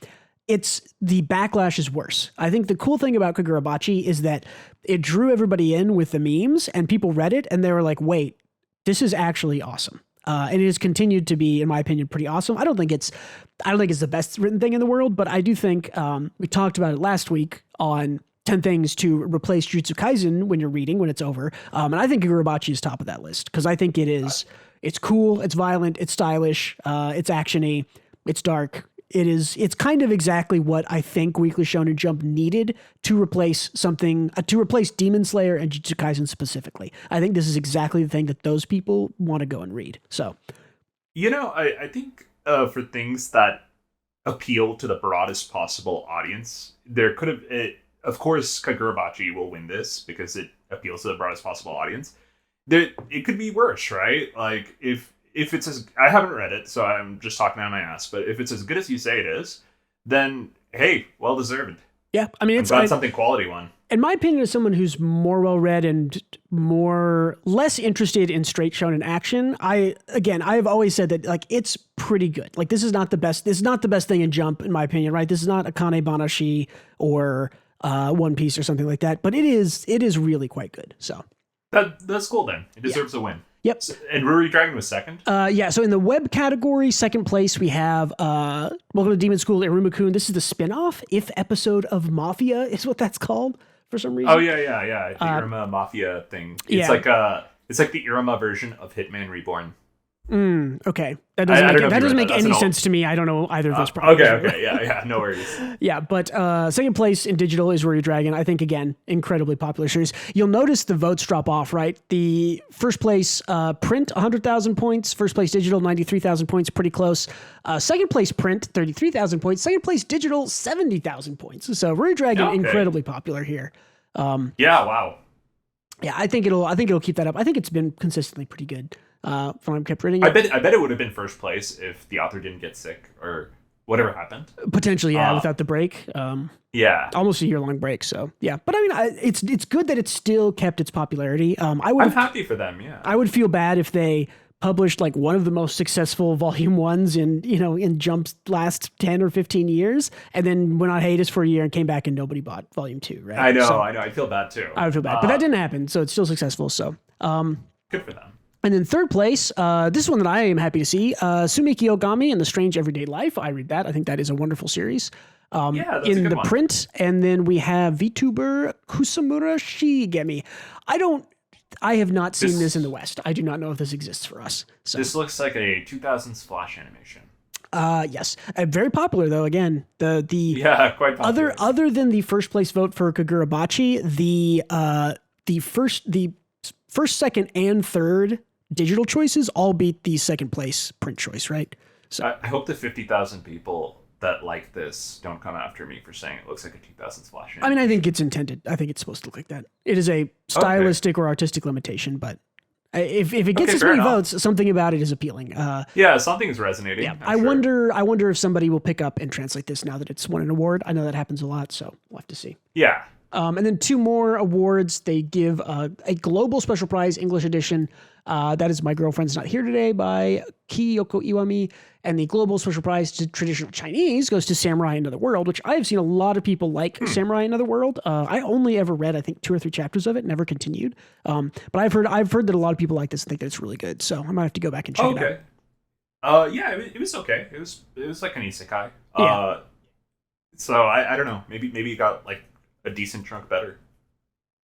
the backlash is worse. I think the cool thing about Kagurabachi is that it drew everybody in with the memes and people read it and they were like, wait, this is actually awesome. And it has continued to be, in my opinion, pretty awesome. I don't think it's the best written thing in the world, but I do think we talked about it last week on 10 things to replace Jujutsu Kaisen when you're reading, when it's over. And I think Kagurabachi is top of that list because I think it's cool, it's violent, it's stylish, it's actiony, it's dark. It's kind of exactly what I think Weekly Shonen Jump needed to replace Demon Slayer and Jujutsu Kaisen specifically. I think this is exactly the thing that those people want to go and read. So, I think for things that appeal to the broadest possible audience, there could have, of course, Kagurabachi will win this because it appeals to the broadest possible audience. It could be worse, right? Like if it's I haven't read it, so I'm just talking out of my ass, but if it's as good as you say it is, then hey, well deserved. Yeah, I mean, it's something quality one. In my opinion, as someone who's more well-read and less interested in straight shonen action, I've always said that like it's pretty good. Like this is not the best. This is not the best thing in Jump, in my opinion, right? This is not Akane Banashi or One Piece or something like that, but it is really quite good. So that's cool. Then it deserves a win. Yep. And Ruri Dragon was second? So in the web category, second place, we have Welcome to Demon School, Iruma-kun. This is the spin-off, if episode of Mafia is what that's called for some reason. Oh, yeah. The Iruma Mafia thing. It's like the Iruma version of Hitman Reborn. Okay. That doesn't make any sense to me. I don't know either of those problems. Okay. Yeah. No worries. Yeah, but second place in digital is Warrior Dragon. I think, again, incredibly popular series. You'll notice the votes drop off, right? The first place print, 100,000 points. First place digital, 93,000 points. Pretty close. Second place print, 33,000 points. Second place digital, 70,000 points. So Warrior Dragon, incredibly popular here. Wow. Yeah, I think it'll keep that up. I think it's been consistently pretty good. When I kept reading it. I bet it would have been first place if the author didn't get sick or whatever happened. Potentially, yeah, without the break. Almost a year-long break. So yeah, but I mean, it's good that it's still kept its popularity. I'm happy for them. Yeah, I would feel bad if they published like one of the most successful volume ones in Jump's last 10 or 15 years, and then went on hiatus for a year and came back and nobody bought volume 2. Right? I know. I feel bad too. I would feel bad, but that didn't happen. So it's still successful. So good for them. And then third place, this one that I am happy to see, Sumiki Ogami and the Strange Everyday Life. I read that. I think that is a wonderful series. That's in a good the one. print. And then we have VTuber Kusamura Shigemi. I have not seen this in the West. I do not know if this exists for us. So. This looks like a 2000s Flash animation. Yes. Very popular though. Again, quite popular. Other than the first place vote for Kagurabachi, the first, second, and third digital choices all beat the second place print choice, right? So I hope the 50,000 people that like this don't come after me for saying it looks like a 2000s Flash animation. I mean, I think it's intended. I think it's supposed to look like that. It is a stylistic or artistic limitation, but if it gets as many votes, something about it is appealing. Something is resonating. Yeah, I wonder if somebody will pick up and translate this now that it's won an award. I know that happens a lot, so we'll have to see. Yeah. And then 2 more awards. They give a global special prize English edition. That is My Girlfriend's Not Here Today by Kiyoko Iwami. And the global special prize to traditional Chinese goes to Samurai Another World, which I have seen a lot of people like Samurai Another World. I only ever read, I think, 2 or 3 chapters of it, never continued. But I've heard that a lot of people like this and think that it's really good. So I might have to go back and check it out. It was okay. It was like an isekai. So I don't know. Maybe it got like a decent chunk better.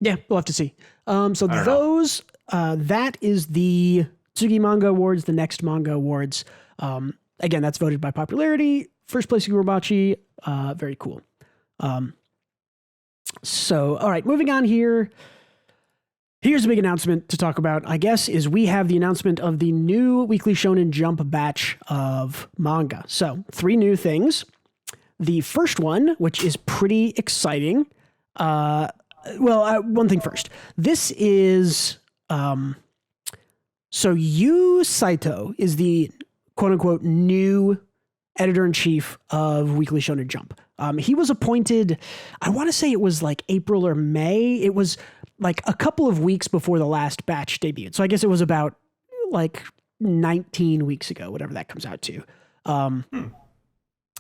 Yeah, we'll have to see. That is the Tsugi Manga Awards, the Next Manga Awards. Again, that's voted by popularity. First place, Kagurabachi. Very cool. So, all right, moving on here. Here's a big announcement to talk about, I guess, is we have the announcement of the new Weekly Shonen Jump batch of manga. So, 3 new things. The first one, which is pretty exciting. One thing first. This is... So Yu Saito is the quote-unquote new editor-in-chief of Weekly Shonen Jump. He was appointed, I want to say it was like April or May. It was like a couple of weeks before the last batch debuted. So I guess it was about like 19 weeks ago, whatever that comes out to. And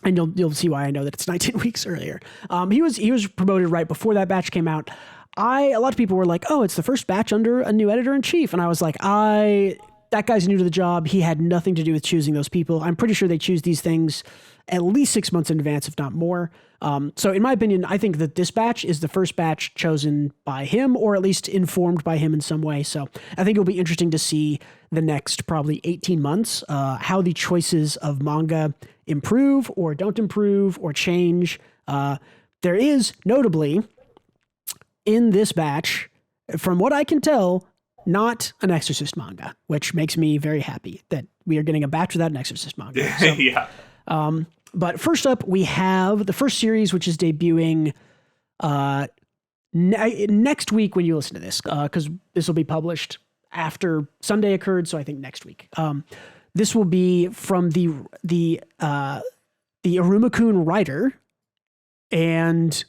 you'll see why I know that it's 19 weeks earlier. He was promoted right before that batch came out. A lot of people were like, oh, it's the first batch under a new editor-in-chief. And I was like, that guy's new to the job. He had nothing to do with choosing those people. I'm pretty sure they choose these things at least 6 months in advance, if not more. So in my opinion, I think that this batch is the first batch chosen by him, or at least informed by him in some way. So I think it'll be interesting to see the next probably 18 months, how the choices of manga improve or don't improve or change. There is notably in this batch, from what I can tell, not an Exorcist manga, which makes me very happy that we are getting a batch without an Exorcist manga. So, yeah. But first up, we have the first series, which is debuting next week when you listen to this, because this will be published after Sunday occurred, so I think next week. This will be from the Iruma-kun writer and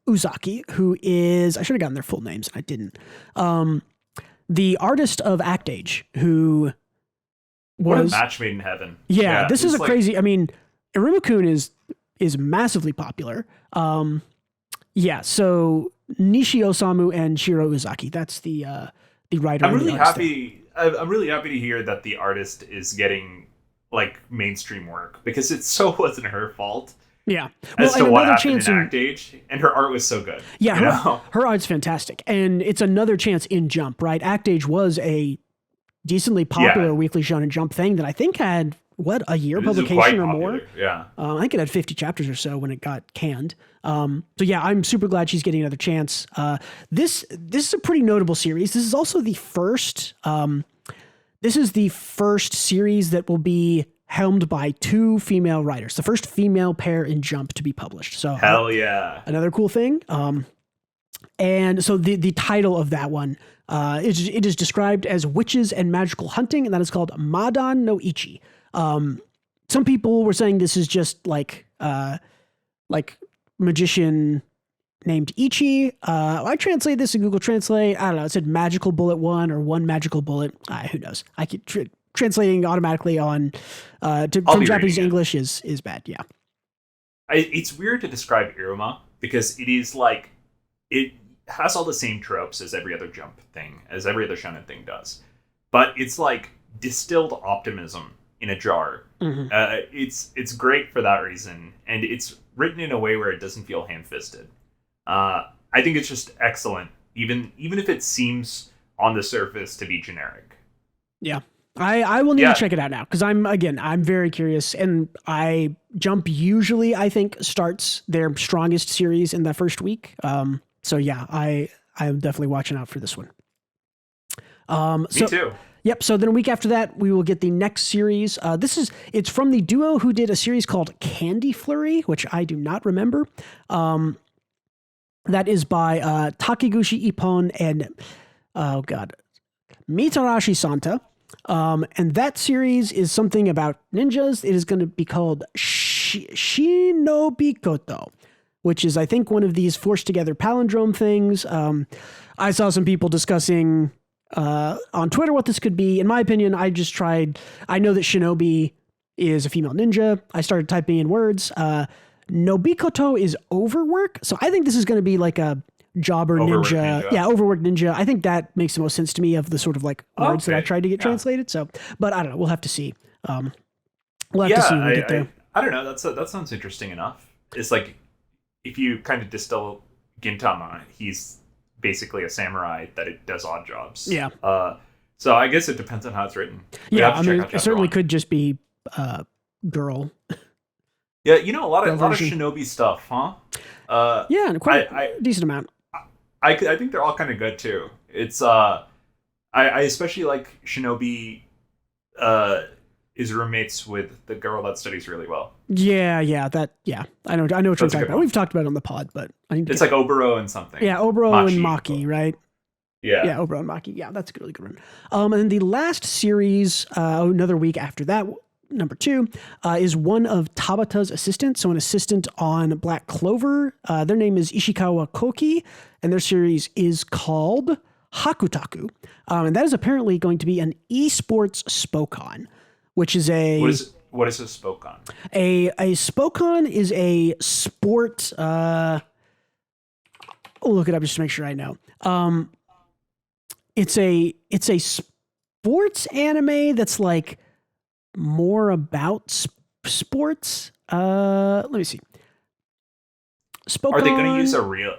Uzaki, who is, I should have gotten their full names, and I didn't. The artist of Act Age, who was... What a match made in heaven. Yeah, this is a crazy... I mean, Iruma-kun is massively popular. So Nishi Osamu and Shiro Uzaki, that's the writer. I'm really happy to hear that the artist is getting like mainstream work, because it so wasn't her fault. Yeah. As to what happened in Act Age, and her art was so good. Yeah, her art's fantastic, and it's another chance in Jump, right? Act Age was a decently popular Weekly Shonen Jump thing that I think had a year publication or more. Yeah. I think it had 50 chapters or so when it got canned. So yeah, I'm super glad she's getting another chance. This is a pretty notable series. This is also the first. This is the first series that will be helmed by 2 female writers. The first female pair in Jump to be published. So hell yeah, another cool thing. And so the title of that one, it is described as Witches and Magical Hunting, and that is called Madan no Ichi. Some people were saying this is just like magician named Ichi. I translate this in Google Translate. I don't know. It said magical bullet 1 or 1 magical bullet. Who knows? I could translating automatically on from Japanese to English is bad. Yeah. It's weird to describe Iruma because it is like it has all the same tropes as every other Jump thing, as every other shonen thing does, but it's like distilled optimism in a jar. Mm-hmm. It's great for that reason, and it's written in a way where it doesn't feel ham-fisted. I think it's just excellent, even if it seems on the surface to be generic. Yeah. I will need to check it out now because I'm very curious, and Jump usually I think starts their strongest series in the first week. So yeah, I'm definitely watching out for this one. Me too. Yep. So then a week after that, we will get the next series. It's from the duo who did a series called Candy Flurry, which I do not remember. That is by Takiguchi Ippon and Mitarashi Santa. And that series is something about ninjas. It is going to be called Shinobikoto, which is, I think, one of these forced together palindrome things. I saw some people discussing on Twitter what this could be. In my opinion, I know that Shinobi is a female ninja. I started typing in words. Nobikoto is overwork. So I think this is going to be like a jobber ninja. Yeah, overworked ninja. I think that makes the most sense to me of the sort of like words that I tried to get translated. So, but I don't know. We'll have to see. We'll have to see when we get there. I don't know. That sounds interesting enough. It's like if you kind of distill Gintama, he's basically a samurai that it does odd jobs. Yeah. So I guess it depends on how it's written. Yeah, I mean, it certainly could just be girl. Yeah, a lot of Shinobi stuff, huh? Yeah, quite a decent amount. I think they're all kind of good too. It's I especially like Shinobi is roommates with the girl that studies really well. Yeah, I know what you're talking about. We've talked about it on the pod, but I think it's like Oboro and something. Yeah, Oboro and Maki, right? Yeah. Yeah, Oboro and Maki. Yeah, that's a really good one. And then the last series, another week after that, number 2, is one of Tabata's assistants, so an assistant on Black Clover. Their name is Ishikawa Koki, and their series is called Hakutaku. And that is apparently going to be an esports Spokon, which is a... What is a Spokon? A Spokon is a sport... I'll look it up just to make sure I know. It's a sports anime that's like more about sports. Let me see. Spokon. Are they going to use a real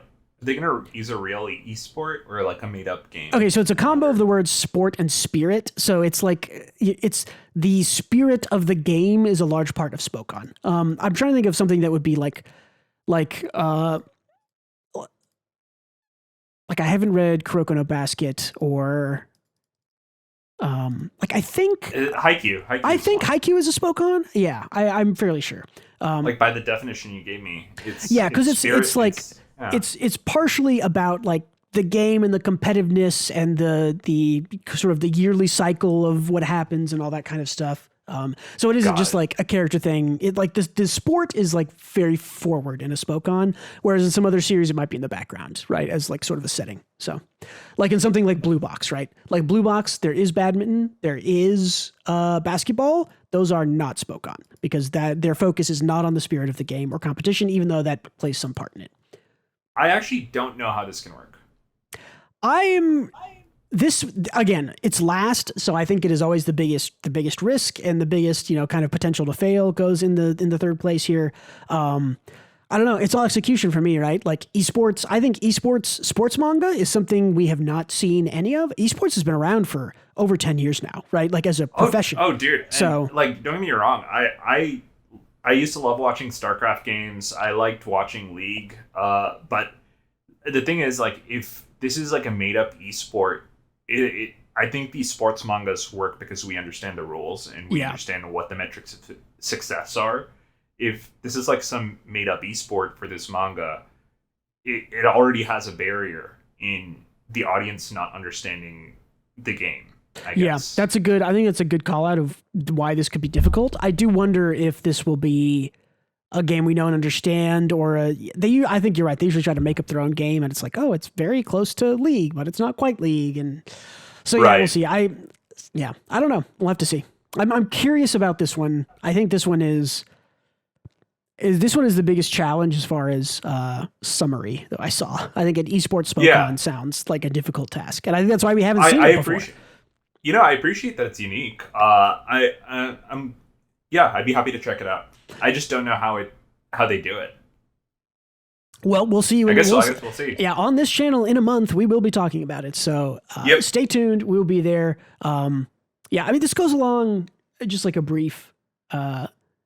esport or like a made up game? Okay, so it's a combo of the words sport and spirit. So it's like it's the spirit of the game is a large part of Spokon. I'm trying to think of something that would be like I haven't read Kuroko no Basket or I think Haikyuu. I think Haikyuu is a Spokon. Yeah, I'm fairly sure. Like by the definition you gave me, it's because it's partially about like the game and the competitiveness and the sort of the yearly cycle of what happens and all that kind of stuff. So it isn't just like a character thing. It like this sport is like very forward in a Spokon, whereas in some other series it might be in the background, right? As like sort of a setting. So like in something like Blue Box, right? Like Blue Box, there is badminton, there is basketball. Those are not Spokon because their focus is not on the spirit of the game or competition, even though that plays some part in it. I actually don't know how this can work. This again, it's last, so I think it is always the biggest risk and the biggest, kind of potential to fail goes in the third place here. I don't know. It's all execution for me, right? Like esports, I think sports manga is something we have not seen any of. Esports has been around for over 10 years now, right? Like as a profession. Oh, dude. So, and, like, don't get me wrong. I used to love watching StarCraft games. I liked watching League. But the thing is, like, if this is like a made up esport, I think these sports mangas work because we understand the rules and we understand what the metrics of success are. If this is like some made up esport for this manga, it already has a barrier in the audience not understanding the game. I guess. Yeah, I think that's a good call out of why this could be difficult. I do wonder if this will be a game we don't understand, or I think you're right. They usually try to make up their own game, and it's like, oh, it's very close to League, but it's not quite League, and so yeah, we'll see. I don't know. We'll have to see. I'm curious about this one. I think this one is the biggest challenge as far as summary that I saw. I think an esports spoke on sounds like a difficult task, and I think that's why we haven't seen it before. I appreciate that it's unique. I'd be happy to check it out. I just don't know how they do it. Well, we'll see. I guess we'll see. Yeah, on this channel in a month, we will be talking about it. So stay tuned. We'll be there. I mean, this goes along just like a brief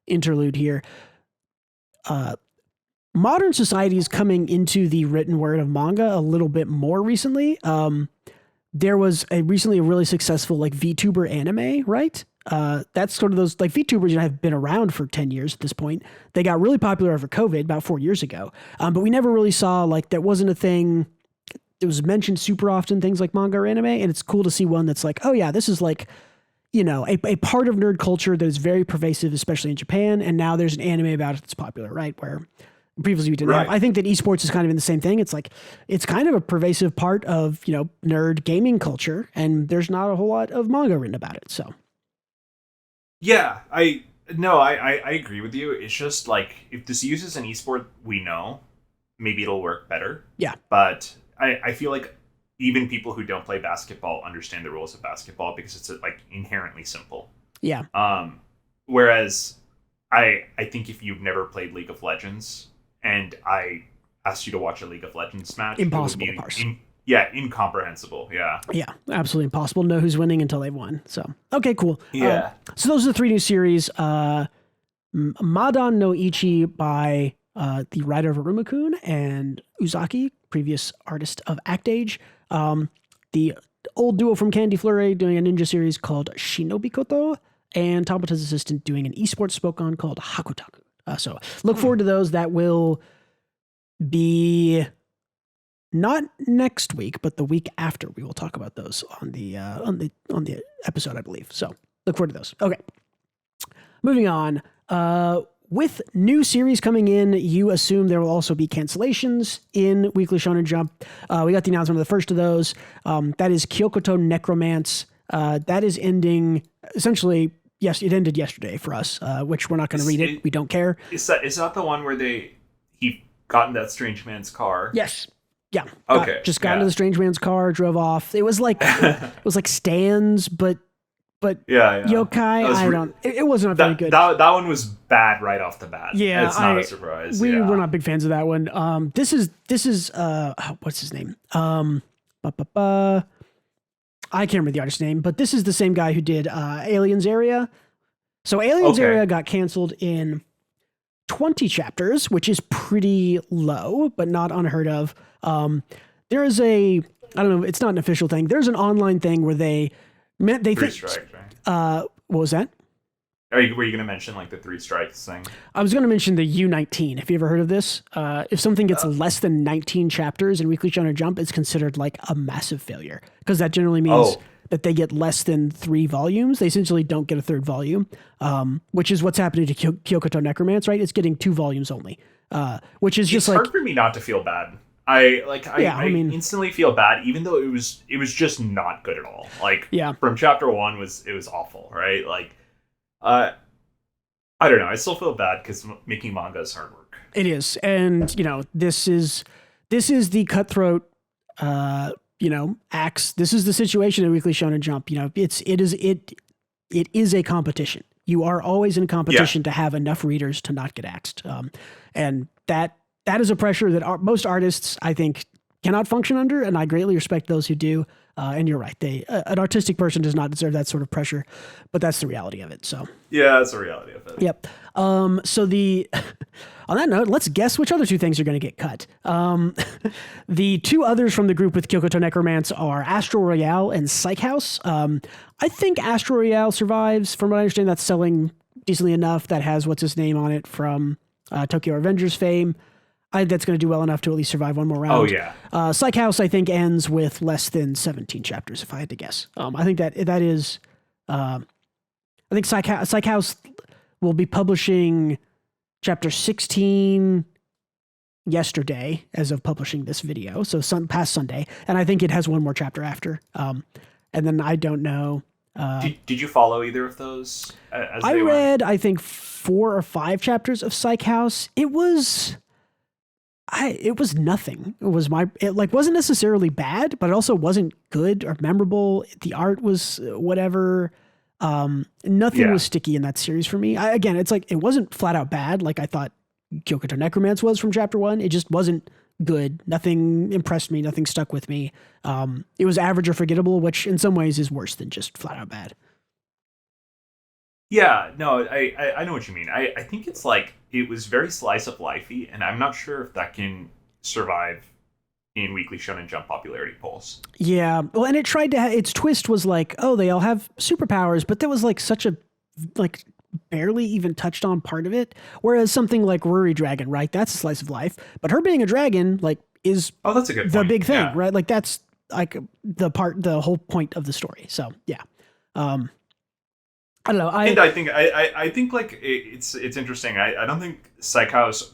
interlude here. Modern society is coming into the written word of manga a little bit more recently. There was recently a really successful like VTuber anime, right? That's sort of those like VTubers have been around for 10 years at this point. They got really popular over COVID about 4 years ago. But we never really saw like that wasn't a thing. It was mentioned super often, things like manga or anime. And it's cool to see one that's like, oh yeah, this is like, a part of nerd culture that is very pervasive, especially in Japan. And now there's an anime about it that's popular, right? Where previously we didn't have. I think that esports is kind of in the same thing. It's like, it's kind of a pervasive part of, nerd gaming culture. And there's not a whole lot of manga written about it. So. Yeah, I agree with you. It's just like, if this uses an esport we know, maybe it'll work better. Yeah. But I feel like even people who don't play basketball understand the rules of basketball because it's like inherently simple. Yeah. Whereas I think if you've never played League of Legends and I asked you to watch a League of Legends match, impossible to parse. Incomprehensible. Yeah. Yeah, absolutely impossible to know who's winning until they've won. So, okay, cool. Yeah. So those are the 3 new series. Madan no Ichi by the writer of Arumakun and Uzaki, previous artist of Act Age. The old duo from Candy Flurry doing a ninja series called Shinobikoto, and Tabata's assistant doing an esports spoke on called Hakutaku. So look forward to those. That will be not next week, but the week after. We will talk about those on the episode, I believe. So look forward to those. Okay, moving on. With new series coming in, you assume there will also be cancellations in Weekly Shonen Jump. We got the announcement of the first of those. That is Kyokoto Necromance. That is ending essentially. Yes, it ended yesterday for us, which we're not going to read it. We don't care. Is that the one where he got in that strange man's car? Yes. Yeah. Okay. Got into the strange man's car, drove off. It was like stands, but yokai. It wasn't very good. That one was bad right off the bat. Yeah, it's not a surprise. We were not big fans of that one. This is what's his name? I can't remember the artist's name, but this is the same guy who did Aliens Area. So Aliens Area got canceled in 20 chapters, which is pretty low, but not unheard of. There is I don't know, it's not an official thing. There's an online thing where they Three strikes, right? What was that? Were you going to mention like the 3 strikes thing? I was going to mention the U19. Have you ever heard of this? If something gets less than 19 chapters in Weekly Shonen Jump, it's considered like a massive failure, because that generally means that they get less than 3 volumes. They essentially don't get a 3rd volume, which is what's happening to Kyokoto Necromance, right? It's getting 2 volumes only, which is just it's hard for me not to feel bad. I instantly feel bad, even though it was just not good at all. Like, from chapter 1 it was awful, right? Like, I don't know. I still feel bad because making manga is hard work. It is, and this is the cutthroat, axe. This is the situation in Weekly Shonen Jump. It is a competition. You are always in competition to have enough readers to not get axed. And that is a pressure that most artists, I think, cannot function under, and I greatly respect those who do. And you're right; an artistic person does not deserve that sort of pressure, but that's the reality of it. So yeah, that's the reality of it. Yep. So on that note, let's guess which other two things are going to get cut. The two others from the group with Kyokoto Necromance are Astro Royale and Psych House. I think Astro Royale survives. From what I understand, that's selling decently enough. That has what's his name on it from Tokyo Revengers fame. That's going to do well enough to at least survive one more round. Oh, yeah. Psych House, I think, ends with less than 17 chapters, if I had to guess. I think that is... I think Psych House will be publishing chapter 16 yesterday as of publishing this video, so past Sunday, and I think it has one more chapter after. And then I don't know... Did you follow either of those? I read, I think, 4 or 5 chapters of Psych House. It was nothing. It wasn't necessarily bad, but it also wasn't good or memorable. The art was whatever. Nothing was sticky in that series for me. Again, it's like, it wasn't flat out bad like I thought Kyokoto Necromance was from chapter 1. It just wasn't good. Nothing impressed me. Nothing stuck with me. It was average or forgettable, which in some ways is worse than just flat out bad. Yeah, no, I know what you mean. I think it's like, it was very slice of lifey, and I'm not sure if that can survive in Weekly Shonen Jump popularity polls. Yeah, well, and it tried to. Its twist was like, oh, they all have superpowers, but that was like such a barely even touched on part of it. Whereas something like Ruri Dragon, right? That's a slice of life, but her being a dragon, is that's a good the point. big thing, right? Like that's like the whole point of the story. So yeah. I don't know. And I think like it's interesting. I don't think Psych House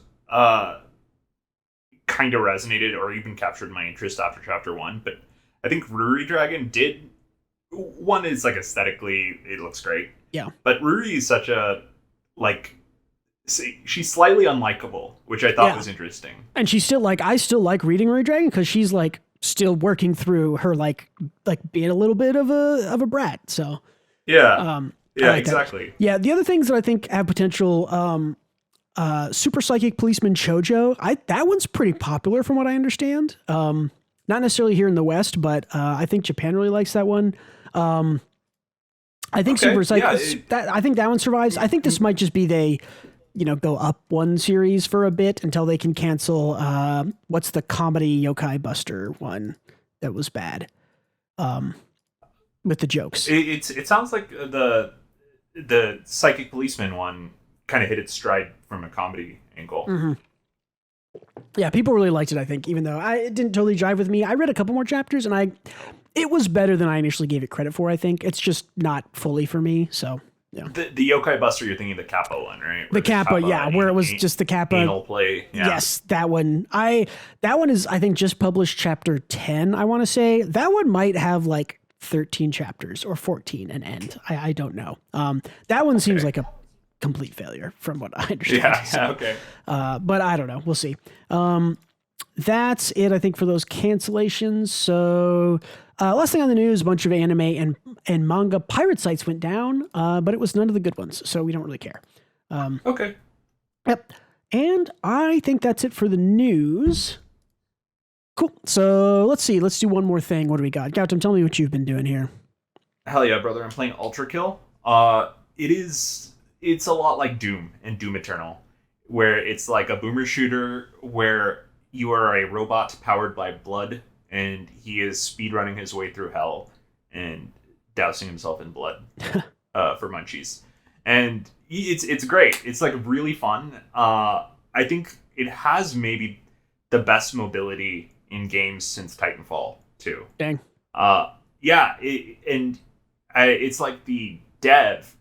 kind of resonated or even captured my interest after chapter 1, but I think Ruri Dragon did. One is like aesthetically, it looks great. Yeah. But Ruri is such a she's slightly unlikable, which I thought was interesting. And she's still I still like reading Ruri Dragon because she's like still working through her like being a little bit of a brat. So yeah. Yeah, like exactly. That. Yeah, the other things that I think have potential, Super Psychic Policeman Chojo, that one's pretty popular from what I understand. Not necessarily here in the West, but I think Japan really likes that one. I think Super Psychic, I think that one survives. I think this might just be they, go up one series for a bit until they can cancel. What's the comedy Yokai Buster one that was bad? With the jokes. It sounds like the Psychic Policeman one kind of hit its stride from a comedy angle. Mm-hmm. Yeah, people really liked it, I think, even though it didn't totally jive with me. I read a couple more chapters, and it was better than I initially gave it credit for, I think. It's just not fully for me, so, yeah. The Yokai Buster, you're thinking the Kappa one, right? The Kappa, where it was just the Kappa. Anal play. Yeah. Yes, that one. That one is, I think, just published chapter 10, I want to say. That one might have, 13 chapters or 14 and end. I don't know. That one seems like a complete failure from what I understand. Yeah, so, okay. But I don't know. We'll see. That's it, I think, for those cancellations. So last thing on the news, a bunch of anime and manga pirate sites went down, but it was none of the good ones, so we don't really care. Okay. Yep. And I think that's it for the news. Cool. So let's see. Let's do one more thing. What do we got? Gautam, tell me what you've been doing here. Hell yeah, brother. I'm playing Ultrakill. It's a lot like Doom and Doom Eternal, where it's like a boomer shooter where you are a robot powered by blood, and he is speedrunning his way through hell and dousing himself in blood for munchies. And it's great. It's really fun. I think it has maybe the best mobility in games since Titanfall 2. Dang. It's like the dev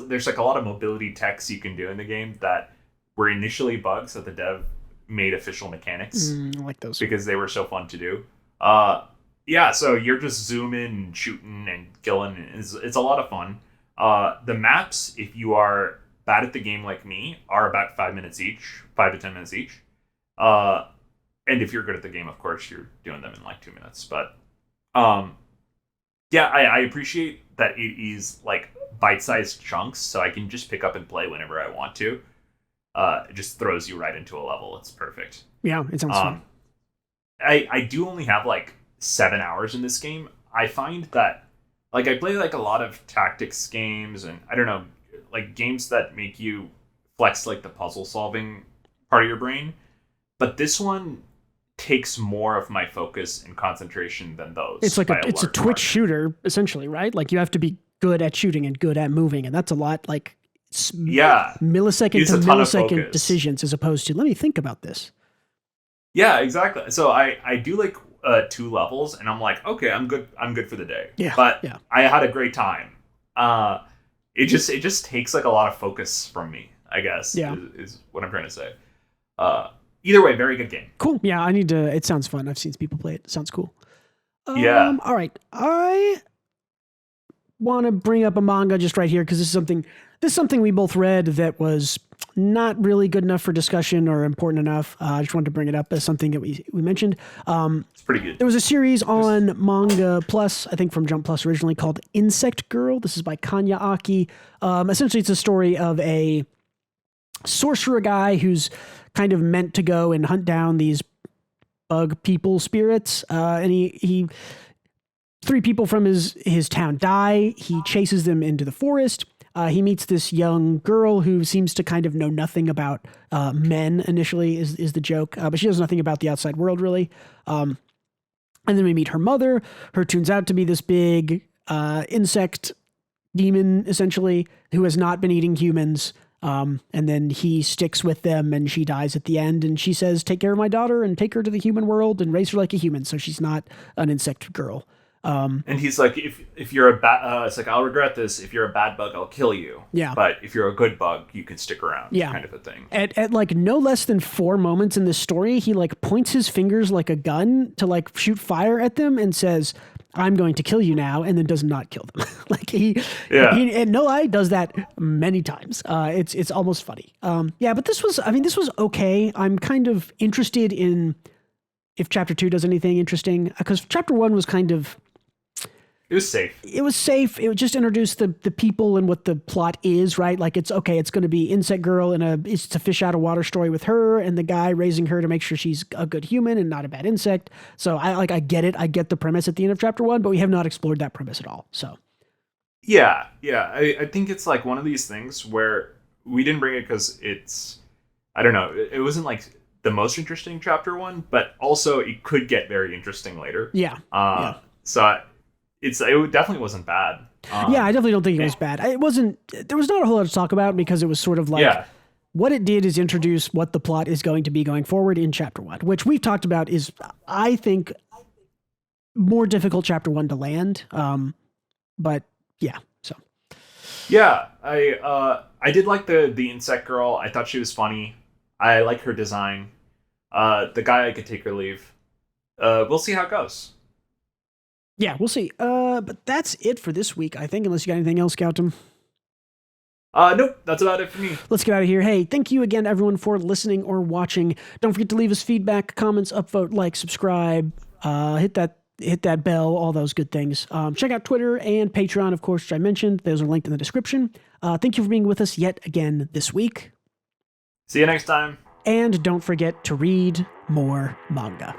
there's a lot of mobility techs you can do in the game that were initially bugs that the dev made official mechanics. I like those. Because they were so fun to do. So you're just zooming and shooting and killing. It's a lot of fun. The maps, if you are bad at the game like me, are about 5 to 10 minutes each. And if you're good at the game, of course, you're doing them in 2 minutes. But I appreciate that it is bite-sized chunks, so I can just pick up and play whenever I want to. It just throws you right into a level. It's perfect. Yeah, it sounds fun. I do only have like 7 hours in this game. I find that like I play like a lot of tactics games, and I don't know, like games that make you flex like the puzzle solving part of your brain. But this one takes more of my focus and concentration than those. It's like it's a twitch shooter essentially, right? Like you have to be good at shooting and good at moving, and that's a lot like millisecond to millisecond decisions as opposed to let me think about this. Yeah, exactly. So I do like 2 levels, and I'm like, okay, I'm good for the day. Yeah, but I had a great time. It just takes like a lot of focus from me, I guess. Yeah, is what I'm trying to say. Either way, very good game. Cool. Yeah, I need to. It sounds fun. I've seen people play it. It sounds cool. Yeah. All right. I want to bring up a manga just right here because this is something we both read that was not really good enough for discussion or important enough. I just wanted to bring it up as something that we mentioned. It's pretty good. There was a series on Manga Plus, I think from Jump Plus originally, called Insect Girl. This is by Kanya Aki. Essentially, it's a story of a sorcerer guy who's kind of meant to go and hunt down these bug people spirits. And he 3 people from his town die. He chases them into the forest. He meets this young girl who seems to kind of know nothing about men initially is the joke, but she knows nothing about the outside world really. And then we meet her mother. Her turns out to be this big insect demon essentially who has not been eating humans. And then he sticks with them and she dies at the end. And she says, take care of my daughter and take her to the human world and raise her like a human. So she's not an insect girl. And he's like, if you're a bad, it's like, I'll regret this. If you're a bad bug, I'll kill you. Yeah. But if you're a good bug, you can stick around. Yeah. Kind of a thing. At like no less than 4 moments in this story, he like points his fingers like a gun to like shoot fire at them and says, I'm going to kill you now, and then does not kill them. Like he and no lie does that many times. It's almost funny. But this was okay. I'm kind of interested in if chapter 2 does anything interesting because chapter 1 was kind of. It was safe. It would just introduce the people and what the plot is, right? Like it's okay. It's going to be Insect Girl and it's a fish out of water story with her and the guy raising her to make sure she's a good human and not a bad insect. So I get it. I get the premise at the end of chapter 1, but we have not explored that premise at all. So. Yeah. I think it's like one of these things where we didn't bring it because I don't know. It wasn't like the most interesting chapter 1, but also it could get very interesting later. Yeah. So. It definitely wasn't bad. I definitely don't think it was bad. It wasn't. There was not a whole lot to talk about because it was sort of like what it did is introduce what the plot is going to be going forward in chapter 1, which we've talked about is, I think, more difficult chapter 1 to land. But yeah, so I did like the insect girl. I thought she was funny. I like her design. The guy I could take or leave. We'll see how it goes. Yeah, we'll see. But that's it for this week, I think, unless you got anything else, Gautam. Nope, that's about it for me. Let's get out of here. Hey, thank you again, everyone, for listening or watching. Don't forget to leave us feedback, comments, upvote, like, subscribe, hit that bell, all those good things. Check out Twitter and Patreon, of course, which I mentioned. Those are linked in the description. Thank you for being with us yet again this week. See you next time. And don't forget to read more manga.